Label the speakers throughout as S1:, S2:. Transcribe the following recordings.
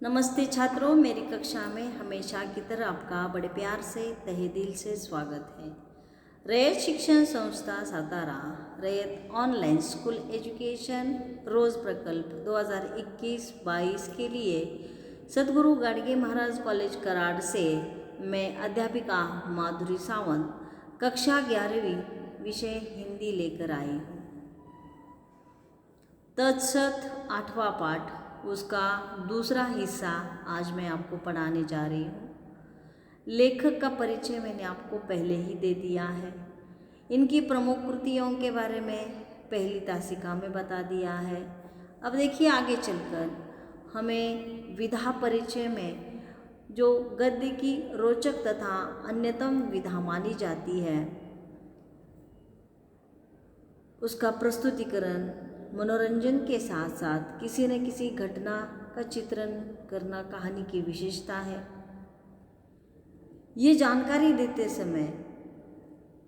S1: नमस्ते छात्रों, मेरी कक्षा में हमेशा की तरह आपका बड़े प्यार से तहे दिल से स्वागत है। रैयत शिक्षण संस्था सातारा रैयत ऑनलाइन स्कूल एजुकेशन रोज़ प्रकल्प 2021-22 के लिए सद्गुरु गाडगे महाराज कॉलेज कराड़ से मैं अध्यापिका माधुरी सावंत कक्षा 11वीं विषय हिंदी लेकर आई हूँ। तत्सत 8वां पाठ उसका दूसरा हिस्सा आज मैं आपको पढ़ाने जा रही हूँ। लेखक का परिचय मैंने आपको पहले ही दे दिया है। इनकी प्रमुख कृतियों के बारे में पहली तासिका में बता दिया है। अब देखिए आगे चलकर हमें विधा परिचय में जो गद्य की रोचक तथा अन्यतम विधा मानी जाती है उसका प्रस्तुतिकरण मनोरंजन के साथ साथ किसी न किसी घटना का चित्रण करना कहानी की विशेषता है। ये जानकारी देते समय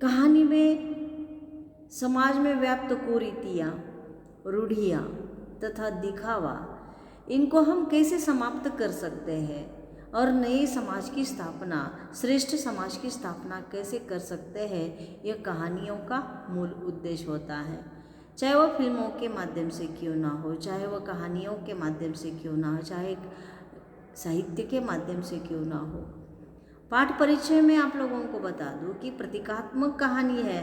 S1: कहानी में समाज में व्याप्त कुरीतियाँ, रूढ़ियाँ तथा दिखावा, इनको हम कैसे समाप्त कर सकते हैं और नए समाज की स्थापना, श्रेष्ठ समाज की स्थापना कैसे कर सकते हैं, यह कहानियों का मूल उद्देश्य होता है। चाहे वह फिल्मों के माध्यम से क्यों ना हो, चाहे वह कहानियों के माध्यम से क्यों ना हो, चाहे साहित्य के माध्यम से क्यों ना हो। पाठ परिचय में आप लोगों को बता दूं कि प्रतीकात्मक कहानी है।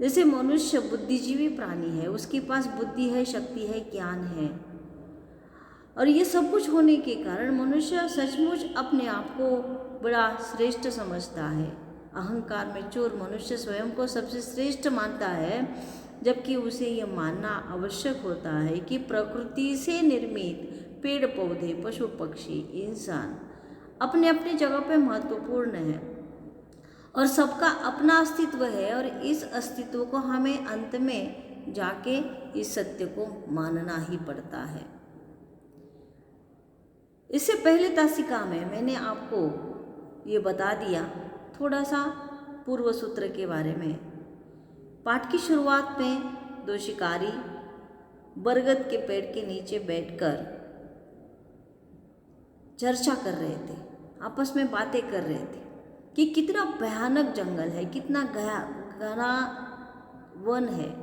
S1: जैसे मनुष्य बुद्धिजीवी प्राणी है, उसके पास बुद्धि है, शक्ति है, ज्ञान है, और ये सब कुछ होने के कारण मनुष्य सचमुच अपने आप को बड़ा श्रेष्ठ समझता है। अहंकार में चूर मनुष्य स्वयं को सबसे श्रेष्ठ मानता है, जबकि उसे यह मानना आवश्यक होता है कि प्रकृति से निर्मित पेड़ पौधे, पशु पक्षी, इंसान अपने अपने जगह पे महत्वपूर्ण है और सबका अपना अस्तित्व है, और इस अस्तित्व को हमें अंत में जाके इस सत्य को मानना ही पड़ता है। इससे पहले तासिका में मैंने आपको ये बता दिया थोड़ा सा पूर्व सूत्र के बारे में। पाठ की शुरुआत में दो शिकारी बरगद के पेड़ के नीचे बैठकर चर्चा कर रहे थे, आपस में बातें कर रहे थे कि कितना भयानक जंगल है, कितना घना वन है।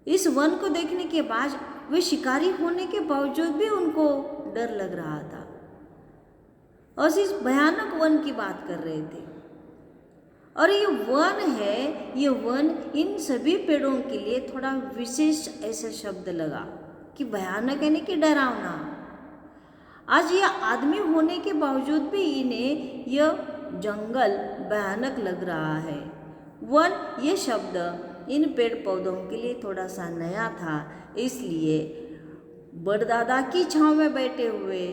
S1: इस वन को देखने के बाद वे शिकारी होने के बावजूद भी उनको डर लग रहा था और इस भयानक वन की बात कर रहे थे। और ये वन है, ये वन इन सभी पेड़ों के लिए थोड़ा विशेष ऐसा शब्द लगा कि भयानक यानी कि डरावना। आज यह आदमी होने के बावजूद भी इन्हें यह जंगल भयानक लग रहा है। वन ये शब्द इन पेड़ पौधों के लिए थोड़ा सा नया था, इसलिए बड़दादा की छांव में बैठे हुए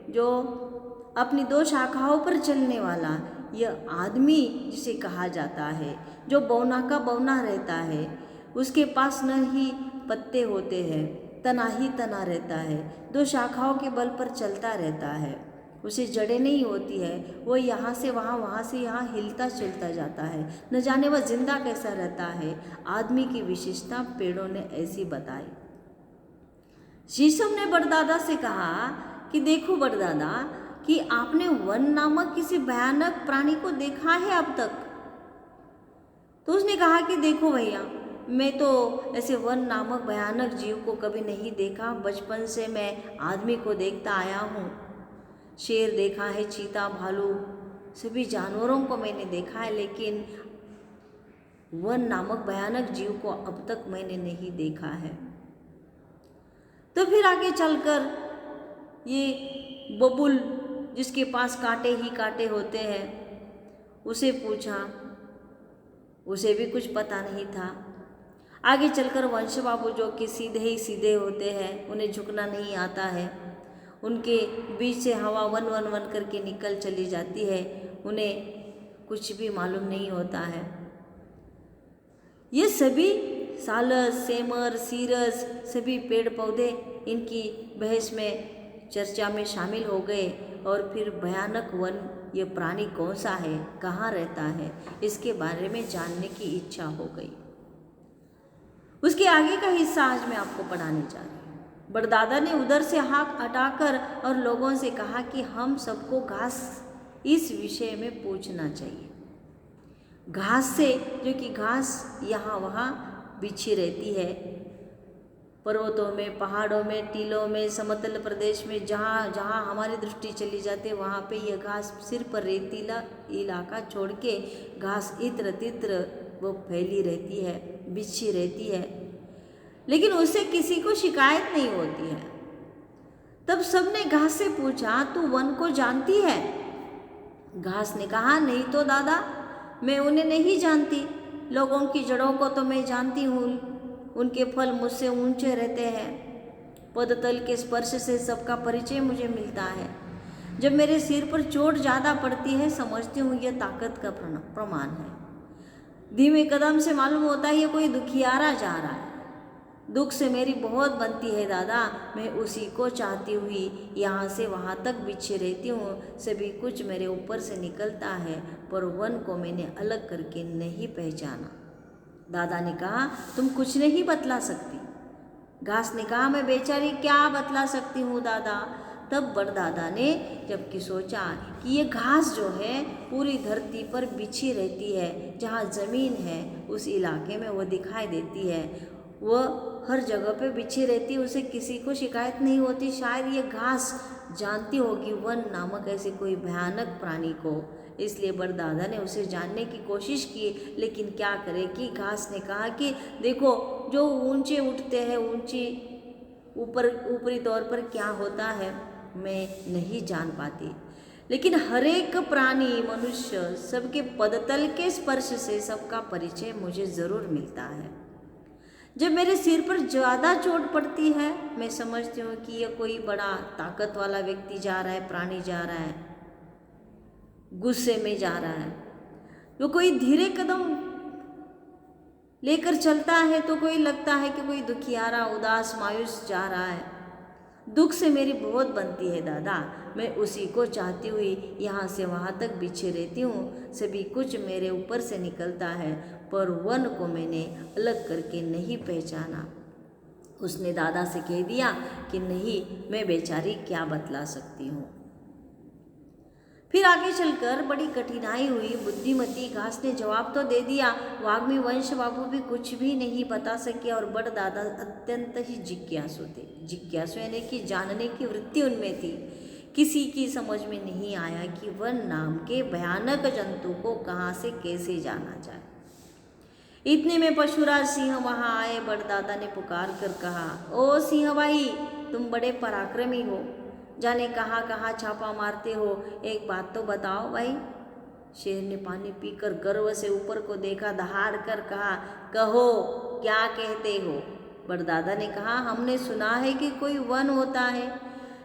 S1: जो अपनी दो शाखाओं पर चलने वाला यह आदमी जिसे कहा जाता है, जो बौना का बौना रहता है, उसके पास न ही पत्ते होते हैं, तना ही तना रहता है, दो शाखाओं के बल पर चलता रहता है, उसे जड़ें नहीं होती है, वो यहाँ से वहाँ, वहाँ से यहाँ हिलता चलता जाता है। न जाने वह जिंदा कैसा रहता है। आदमी की विशेषता पेड़ों ने ऐसी बताई। शीशम ने बड़दादा से कहा कि देखो बड़दादा कि आपने वन नामक किसी भयानक प्राणी को देखा है अब तक? तो उसने कहा कि देखो भैया, मैं तो ऐसे वन नामक भयानक जीव को कभी नहीं देखा। बचपन से मैं आदमी को देखता आया हूँ। शेर देखा है, चीता, भालू, सभी जानवरों को मैंने देखा है, लेकिन वन नामक भयानक जीव को अब तक मैंने नहीं देखा है। तो फिर आगे चलकर ये बबुल जिसके पास कांटे ही कांटे होते हैं उसे पूछा, उसे भी कुछ पता नहीं था। आगे चलकर वंश बाबू जो कि सीधे ही सीधे होते हैं, उन्हें झुकना नहीं आता है, उनके बीच से हवा वन वन वन करके निकल चली जाती है, उन्हें कुछ भी मालूम नहीं होता है। ये सभी सालस, सेमर, सीरस, सभी पेड़ पौधे इनकी बहस में, चर्चा में शामिल हो गए और फिर भयानक वन ये प्राणी कौन सा है, कहाँ रहता है, इसके बारे में जानने की इच्छा हो गई। उसके आगे का हिस्सा आज मैं आपको पढ़ाने जा रही हूँ। बड़दादा ने उधर से हाथ हटाकर और लोगों से कहा कि हम सबको घास इस विषय में पूछना चाहिए। घास से, जो कि घास यहाँ वहाँ बिछी रहती है, पर्वतों में, पहाड़ों में, टीलों में, समतल प्रदेश में, जहाँ जहाँ हमारी दृष्टि चली जाती है वहाँ पे यह घास सिर्फ रेतीला इलाका छोड़ के घास इत्र तित्र वो फैली रहती है, बिछी रहती है, लेकिन उससे किसी को शिकायत नहीं होती है। तब सबने घास से पूछा, तू वन को जानती है? घास ने कहा, नहीं तो दादा, मैं उन्हें नहीं जानती। लोगों की जड़ों को तो मैं जानती हूँ, उनके फल मुझसे ऊंचे रहते हैं। पदतल के स्पर्श से सबका परिचय मुझे मिलता है। जब मेरे सिर पर चोट ज़्यादा पड़ती है, समझती हूँ यह ताकत का प्रमाण है। धीमे कदम से मालूम होता है ये कोई दुखियारा जा रहा है। दुख से मेरी बहुत बनती है दादा, मैं उसी को चाहती हुई यहाँ से वहाँ तक बिछी रहती हूँ। सभी कुछ मेरे ऊपर से निकलता है, पर वन को मैंने अलग करके नहीं पहचाना। दादा ने कहा, तुम कुछ नहीं बतला सकती? घास ने कहा, मैं बेचारी क्या बतला सकती हूँ दादा। तब बड़दादा ने जबकि सोचा कि ये घास जो है पूरी धरती पर बिछी रहती है, जहाँ ज़मीन है उस इलाके में वो दिखाई देती है, वह हर जगह पे बिछी रहती, उसे किसी को शिकायत नहीं होती। शायद ये घास जानती होगी वन नामक ऐसे कोई भयानक प्राणी को, इसलिए बड़दादा ने उसे जानने की कोशिश की। लेकिन क्या करे कि घास ने कहा कि देखो, जो ऊंचे उठते हैं, ऊंची ऊपरी तौर पर क्या होता है मैं नहीं जान पाती, लेकिन हर एक प्राणी, मनुष्य, सबके पदतल के स्पर्श से सबका परिचय मुझे ज़रूर मिलता है। जब मेरे सिर पर ज़्यादा चोट पड़ती है, मैं समझती हूँ कि यह कोई बड़ा ताकत वाला व्यक्ति जा रहा है, प्राणी जा रहा है, गुस्से में जा रहा है। जो कोई धीरे कदम लेकर चलता है तो कोई लगता है कि कोई दुखियारा, उदास, मायूस जा रहा है। दुख से मेरी बहुत बनती है दादा, मैं उसी को चाहती हुई यहाँ से वहाँ तक बिछे रहती हूँ। सभी कुछ मेरे ऊपर से निकलता है, पर वन को मैंने अलग करके नहीं पहचाना। उसने दादा से कह दिया कि नहीं, मैं बेचारी क्या बतला सकती हूँ। फिर आगे चलकर बड़ी कठिनाई हुई। बुद्धिमती घास ने जवाब तो दे दिया, वाग्मी वंश बाबू भी कुछ भी नहीं बता सके और बड़दादा अत्यंत ही जिज्ञासु थे। जिज्ञासु यानी कि जानने की वृत्ति उनमें थी। किसी की समझ में नहीं आया कि वन नाम के भयानक जंतु को कहाँ से कैसे जाना जाए। इतने में पशुराज सिंह वहाँ आए। बड़दादा ने पुकार कर कहा, ओ सिंह भाई, तुम बड़े पराक्रमी हो, जाने कहाँ कहाँ छापा मारते हो, एक बात तो बताओ भाई। शेर ने पानी पीकर गर्व से ऊपर को देखा, दहाड़ कर कहा, कहो क्या कहते हो। बड़दादा ने कहा, हमने सुना है कि कोई वन होता है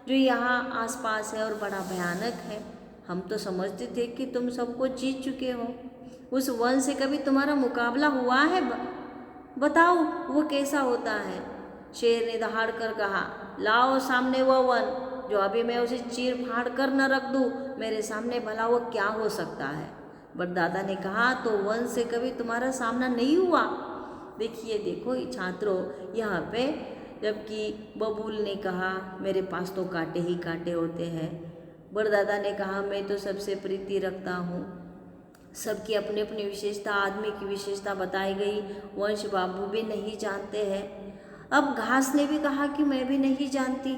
S1: जो यहाँ आसपास है और बड़ा भयानक है। हम तो समझते थे कि तुम सबको जीत चुके हो। उस वन से कभी तुम्हारा मुकाबला हुआ है? बताओ वो कैसा होता है। शेर ने दहाड़ कर कहा, लाओ सामने वो वन, जो अभी मैं उसे चीर फाड़ कर न रख दूँ। मेरे सामने भला वो क्या हो सकता है। बड़दादा ने कहा, तो वन से कभी तुम्हारा सामना नहीं हुआ? देखिए देखो छात्रों, यहाँ पे जबकि बबूल ने कहा, मेरे पास तो कांटे ही कांटे होते हैं। बड़दादा ने कहा, मैं तो सबसे प्रीति रखता हूँ। सबकी अपनी अपनी विशेषता, आदमी की विशेषता बताई गई। वंश बाबू भी नहीं जानते हैं। अब घास ने भी कहा कि मैं भी नहीं जानती।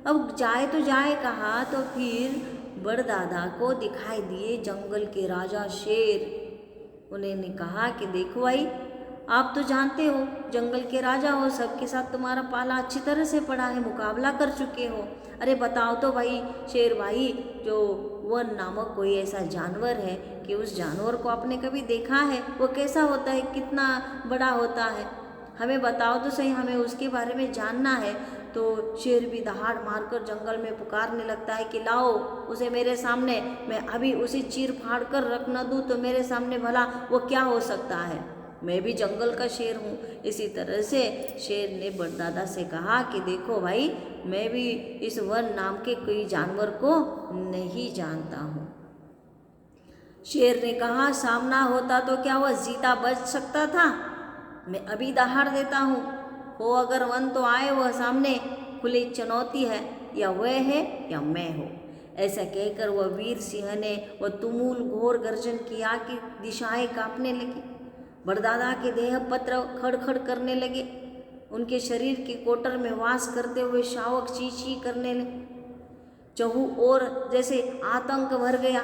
S1: अब जाए तो जाए कहाँ। तो फिर बड़दादा को दिखाई दिए जंगल के राजा शेर। उन्होंने कहा कि देखो भाई, आप तो जानते हो जंगल के राजा हो, सबके साथ तुम्हारा पाला अच्छी तरह से पड़ा है, मुकाबला कर चुके हो। अरे बताओ तो भाई शेर भाई, जो वन नामक कोई ऐसा जानवर है कि उस जानवर को आपने कभी देखा है? वो कैसा होता है, कितना बड़ा होता है, हमें बताओ तो सही, हमें उसके बारे में जानना है। तो शेर भी दहाड़ मारकर जंगल में पुकारने लगता है कि लाओ उसे मेरे सामने, मैं अभी उसे चीर फाड़ कर रख न दूँ तो मेरे सामने भला वो क्या हो सकता है। मैं भी जंगल का शेर हूँ। इसी तरह से शेर ने बड़दादा से कहा कि देखो भाई, मैं भी इस वन नाम के कोई जानवर को नहीं जानता हूँ। शेर ने कहा, सामना होता तो क्या वह जीता बच सकता था? मैं अभी दहाड़ देता हूँ, हो अगर वन तो आए वह सामने, खुली चुनौती है, या वह है या मैं हूँ। ऐसा कहकर वह वीर सिंह ने वह तुमुल घोर गर्जन किया कि दिशाएं कांपने लगी। बड़दादा के देह पत्र खड़खड़ करने लगे। उनके शरीर के कोटर में वास करते हुए शावक ची ची करने लगे। चहु और जैसे आतंक भर गया,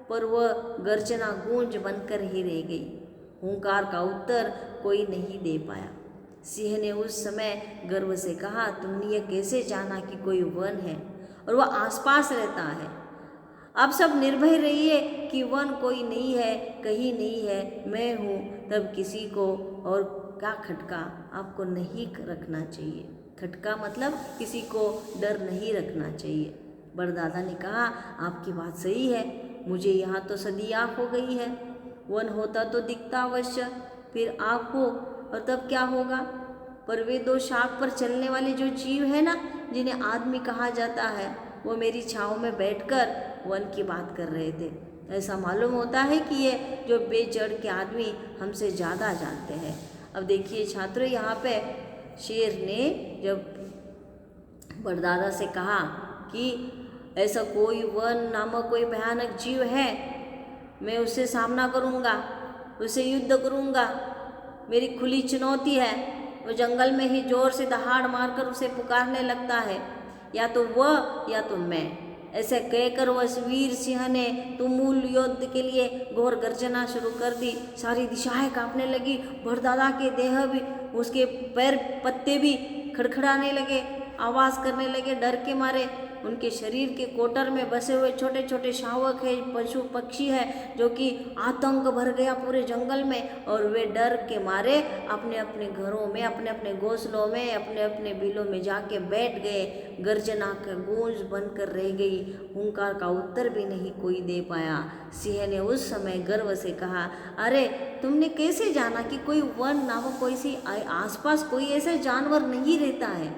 S1: पर वह गर्जना गूंज बनकर ही रह गई। हुंकार का उत्तर कोई नहीं दे पाया। सिंह ने उस समय गर्व से कहा, तुमने यह कैसे जाना कि कोई वन है और वह आसपास रहता है? अब सब निर्भय रहिए कि वन कोई नहीं है, कहीं नहीं है, मैं हूँ। तब किसी को और क्या खटका आपको नहीं रखना चाहिए। खटका मतलब किसी को डर नहीं रखना चाहिए। बड़दादा ने कहा, आपकी बात सही है, मुझे यहाँ तो सदी आँख हो गई है। वन होता तो दिखता अवश्य, फिर आँख हो और तब क्या होगा? पर वे दो शाख पर चलने वाले जो जीव है ना, जिन्हें आदमी कहा जाता है, वो मेरी छाँव में बैठकर वन की बात कर रहे थे। ऐसा मालूम होता है कि ये जो बेजड़ के आदमी हमसे ज़्यादा जानते हैं। अब देखिए छात्रों, यहाँ पे शेर ने जब बड़दादा से कहा कि ऐसा कोई वन नामक कोई भयानक जीव है, मैं उससे सामना करूँगा, उससे युद्ध करूँगा, मेरी खुली चुनौती है। वो जंगल में ही जोर से दहाड़ मारकर उसे पुकारने लगता है, या तो वह या तो मैं। ऐसे कहकर वह वीर सिंह ने तुमुल युद्ध के लिए घोर गर्जना शुरू कर दी। सारी दिशाएं कांपने लगी। बड़दादा के देह भी, उसके पैर पत्ते भी खड़खड़ाने लगे, आवाज़ करने लगे डर के मारे। उनके शरीर के कोटर में बसे हुए छोटे छोटे शावक है, पशु पक्षी है, जो कि आतंक भर गया पूरे जंगल में, और वे डर के मारे अपने अपने घरों में, अपने अपने घोंसलों में, अपने अपने बिलों में जाके बैठ गए। गर्जना का गूंज बनकर रह गई। हुंकार का उत्तर भी नहीं कोई दे पाया। सिंह ने उस समय गर्व से कहा, अरे तुमने कैसे जाना कि कोई वन नामक कोई सी आसपास कोई ऐसा जानवर नहीं रहता है?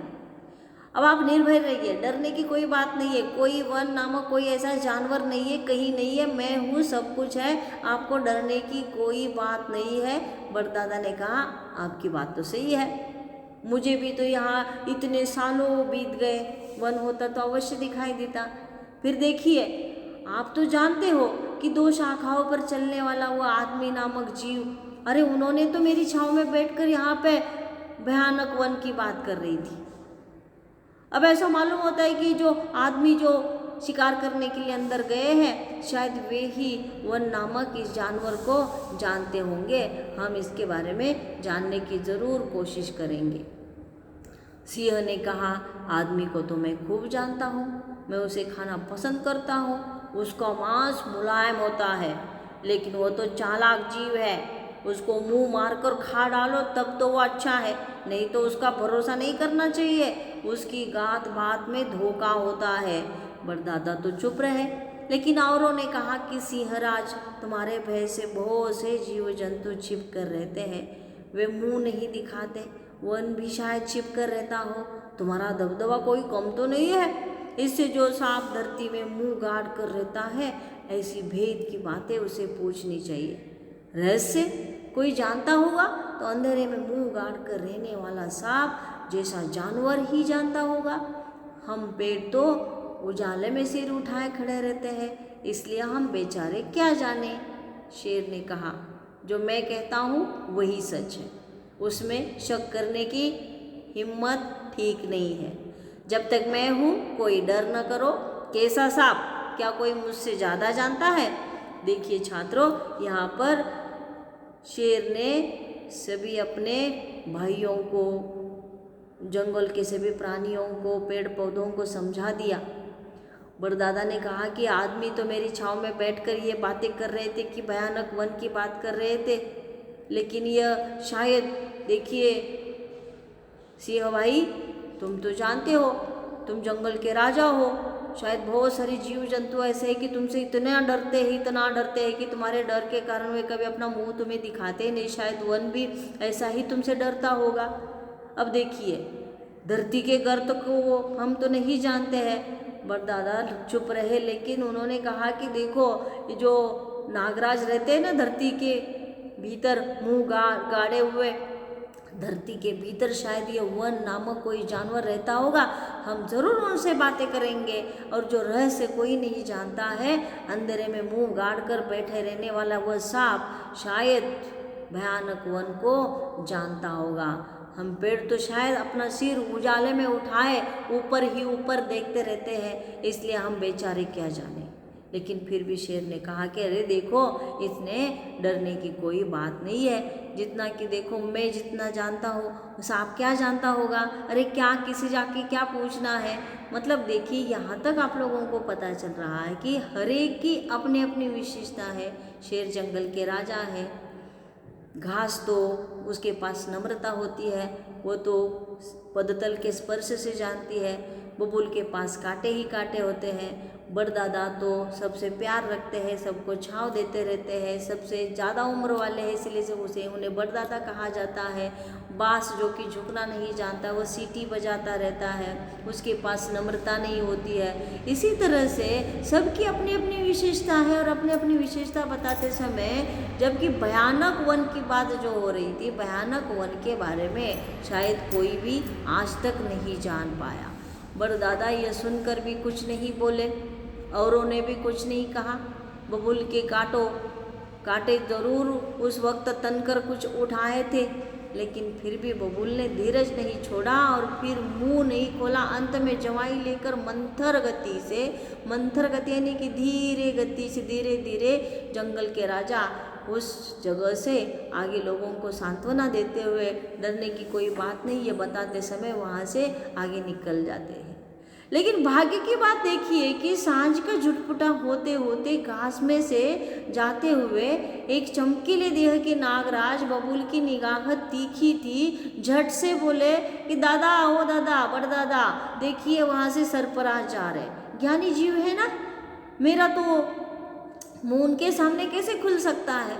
S1: अब आप निर्भय रहिए, डरने की कोई बात नहीं है। कोई वन नामक कोई ऐसा जानवर नहीं है, कहीं नहीं है, मैं हूँ, सब कुछ है, आपको डरने की कोई बात नहीं है। बड़दादा ने कहा, आपकी बात तो सही है, मुझे भी तो यहाँ इतने सालों बीत गए, वन होता तो अवश्य दिखाई देता। फिर देखिए, आप तो जानते हो कि दो शाखाओं पर चलने वाला वो आदमी नामक जीव, अरे उन्होंने तो मेरी छाँव में बैठकर यहाँ पे भयानक वन की बात कर रही थी। अब ऐसा मालूम होता है कि जो आदमी जो शिकार करने के लिए अंदर गए हैं, शायद वे ही वन नामक इस जानवर को जानते होंगे। हम इसके बारे में जानने की ज़रूर कोशिश करेंगे। सिंह ने कहा, आदमी को तो मैं खूब जानता हूँ, मैं उसे खाना पसंद करता हूँ, उसका मांस मुलायम होता है, लेकिन वो तो चालाक जीव है, उसको मुंह मारकर खा डालो तब तो वो अच्छा है, नहीं तो उसका भरोसा नहीं करना चाहिए, उसकी बात बात में धोखा होता है। बड़दादा तो चुप रहे, लेकिन औरों ने कहा कि सिंहराज, तुम्हारे भय से बहुत से जीव जंतु छिप कर रहते हैं, वे मुंह नहीं दिखाते, वन भी शायद छिप कर रहता हो, तुम्हारा दबदबा कोई कम तो नहीं है। इससे जो सांप धरती में मुंह गाड़ कर रहता है, ऐसी भेद की बातें उसे पूछनी चाहिए। रहस्य कोई जानता होगा तो अंधेरे में मुंह गाड़ कर रहने वाला सांप जैसा जानवर ही जानता होगा। हम पेड़ तो उजाले में सिर उठाए खड़े रहते हैं, इसलिए हम बेचारे क्या जाने। शेर ने कहा, जो मैं कहता हूँ वही सच है, उसमें शक करने की हिम्मत ठीक नहीं है। जब तक मैं हूँ कोई डर न करो। कैसा सांप, क्या कोई मुझसे ज़्यादा जानता है? देखिए छात्रों, यहाँ पर शेर ने सभी अपने भाइयों को, जंगल के सभी प्राणियों को, पेड़ पौधों को समझा दिया। बड़दादा ने कहा कि आदमी तो मेरी छाँव में बैठकर ये बातें कर रहे थे कि भयानक वन की बात कर रहे थे, लेकिन यह शायद, देखिए सिंह भाई, तुम तो जानते हो, तुम जंगल के राजा हो, शायद बहुत सारे जीव जंतु ऐसे हैं कि तुमसे इतना डरते हैं कि तुम्हारे डर के कारण वे कभी अपना मुंह तुम्हें दिखाते नहीं। शायद वन भी ऐसा ही तुमसे डरता होगा। अब देखिए, धरती के गर्त को हम तो नहीं जानते हैं। बड़दादा चुप रहे, लेकिन उन्होंने कहा कि देखो, ये जो नागराज रहते हैं ना धरती के भीतर मुंह गाड़े हुए, धरती के भीतर शायद ये वन नामक कोई जानवर रहता होगा, हम ज़रूर उनसे बातें करेंगे। और जो रहस्य कोई नहीं जानता है, अंधेरे में मुंह गाड़ कर बैठे रहने वाला वह सांप शायद भयानक वन को जानता होगा। हम पेड़ तो शायद अपना सिर उजाले में उठाए ऊपर ही ऊपर देखते रहते हैं, इसलिए हम बेचारे क्या जाने। लेकिन फिर भी शेर ने कहा कि अरे देखो, इसने डरने की कोई बात नहीं है। जितना कि देखो, मैं जितना जानता हूँ सांप क्या जानता होगा। अरे क्या किसी जाके क्या पूछना है। मतलब देखिए, यहाँ तक आप लोगों को पता चल रहा है कि हर एक की अपनी अपनी विशेषता है। शेर जंगल के राजा है। घास तो उसके पास नम्रता होती है, वो तो पदतल के स्पर्श से जानती है। बबूल के पास कांटे ही कांटे होते हैं। बड़दादा तो सबसे प्यार रखते हैं, सबको छांव देते रहते हैं, सबसे ज़्यादा उम्र वाले हैं, इसलिए से उन्हें बड़दादा कहा जाता है। बांस जो कि झुकना नहीं जानता, वो सीटी बजाता रहता है, उसके पास नम्रता नहीं होती है। इसी तरह से सबकी अपनी अपनी विशेषता है। और अपनी अपनी विशेषता बताते समय जबकि भयानक वन की बात जो हो रही थी, भयानक वन के बारे में शायद कोई भी आज तक नहीं जान पाया। बड़दादा यह सुनकर भी कुछ नहीं बोले, औरों ने भी कुछ नहीं कहा। बबूल के कांटे जरूर उस वक्त तनकर कुछ उठाए थे, लेकिन फिर भी बबूल ने धीरज नहीं छोड़ा और फिर मुंह नहीं खोला। अंत में जवाई लेकर मंथर गति यानी कि धीरे गति से धीरे धीरे जंगल के राजा उस जगह से आगे लोगों को सांत्वना देते हुए, डरने की कोई बात नहीं ये बताते समय वहाँ से आगे निकल जाते हैं। लेकिन भाग्य की बात देखिए कि सांझ का झुटपुटा होते होते घास में से जाते हुए एक चमकीले देह के नागराज, बबूल की निगाह तीखी थी, झट से बोले कि दादा, ओ दादा, बड़दादा, देखिए वहाँ से सरफराज जा रहे, ज्ञानी जीव है ना, मेरा तो मुंह उनके सामने कैसे खुल सकता है।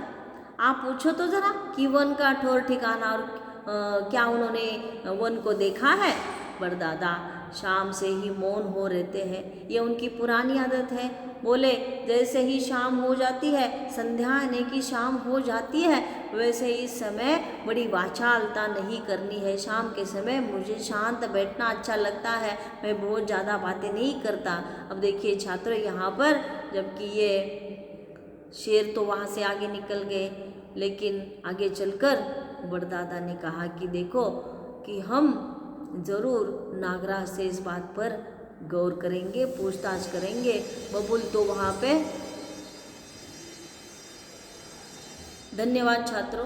S1: आप पूछो तो जरा कि वन का ठौर ठिकाना और क्या उन्होंने वन को देखा है। बड़दादा शाम से ही मौन हो रहते हैं, ये उनकी पुरानी आदत है। बोले, जैसे ही शाम हो जाती है, संध्या यानी कि शाम हो जाती है, वैसे इस समय बड़ी वाचालता नहीं करनी है। शाम के समय मुझे शांत बैठना अच्छा लगता है, मैं बहुत ज़्यादा बातें नहीं करता। अब देखिए छात्र, यहाँ पर जबकि ये शेर तो वहाँ से आगे निकल गए, लेकिन आगे चलकर बड़दादा ने कहा कि देखो कि हम ज़रूर नागराज से इस बात पर गौर करेंगे, पूछताछ करेंगे। बबूल तो वहाँ पे। धन्यवाद छात्रों।